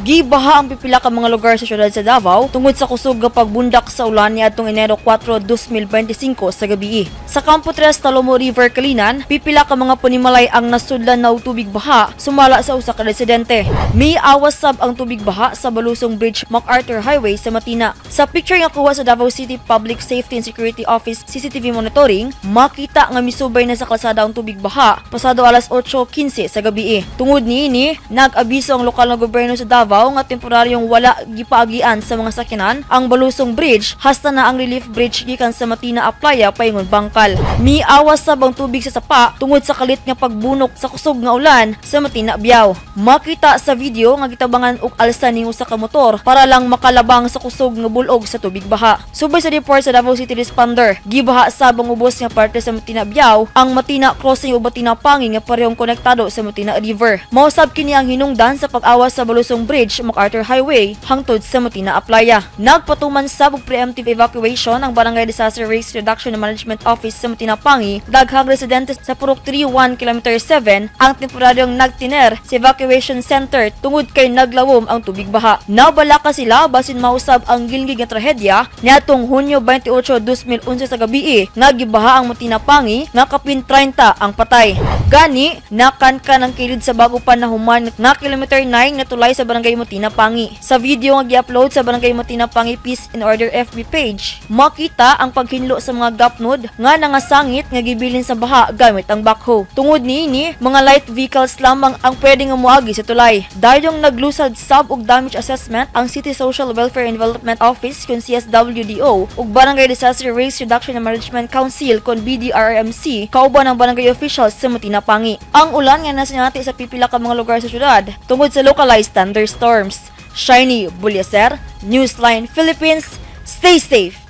Gibaha ang pipila ka mga lugar sa syudad sa Davao tungod sa kusog nga pagbundak sa ulan niadtong Enero 4, 2025 sa gabii. Sa Campo 3 Talomo River Kalinan, pipila ka mga panimalay ang nasudlan na tubig baha sumala sa usa ka residente. May awas sab ang tubig baha sa Balusong Bridge MacArthur Highway sa Matina. Sa picture nga kuha sa Davao City Public Safety and Security Office CCTV monitoring, makita nga misubay na sa kalsada ang tubig baha pasado alas 8:15 sa gabii. Tungod niini, nag-abiso ang lokal na gobyerno sa Davao nga temporaryong wala gipaagian sa mga sakyanan ang Balusong Bridge hasta na ang relief bridge gikan sa Matina Aplaya paingon bangkal. Miawas sab ang tubig sa sapa tungod sa kalit nga pagbunok sa kusog nga ulan sa Matina Biao. Makita sa video nga gitabangan og alsa ning usa ka motor para lang makalabang sa kusog nga bulog sa tubig baha. Subay sa report sa Davao City Responder, gibaha sab ang ubos nga parte sa Matina Biao, ang Matina Crossing ug Matina Pangi nga parehong konektado sa Matina River. Mausab kini ang hinungdan sa pag-awas sa Balusong Bridge MacArthur Highway hangtod sa Matina Aplaya. Nagpatuman sab og preemptive evacuation ang Barangay Disaster Risk Reduction and Management Office sa Matina Pangi, Daghang residente sa Purok 31 km 7 ang temporaryong nagtiner sa evacuation center tungod kay naglawom ang tubig baha. Nabalaka sila basin mausab ang gilngig nga trahedya niadtong Hunyo 28, 2011 sa gabii nga gibaha ang Matina Pangi nga kapin 30 ang patay. Gani nakanka ng kilid sa bago pa nahuman na kilometer 9 na tulay sa Barangay Matina Pangi. Sa video nga gi-upload sa Barangay Matina Pangi Peace in Order FB page, makita ang paghinlo sa mga gapnod nga nangasangit nga gibilin sa baha gamit ang backhoe. Tungod niini, mga light vehicles lamang ang pwedeng moagi sa tulay. Dayong naglusad sab og damage assessment ang City Social Welfare and Development Office kun CSWDO ug Barangay Disaster Risk Reduction and Management Council kun BDRRMC kauban ang barangay officials sa Matina Pangi. Ang ulan nga nasinati sa pipila ka mga lugar sa syudad tungod sa localized thunderstorms. Shiny Bulyaser, Newsline Philippines, stay safe!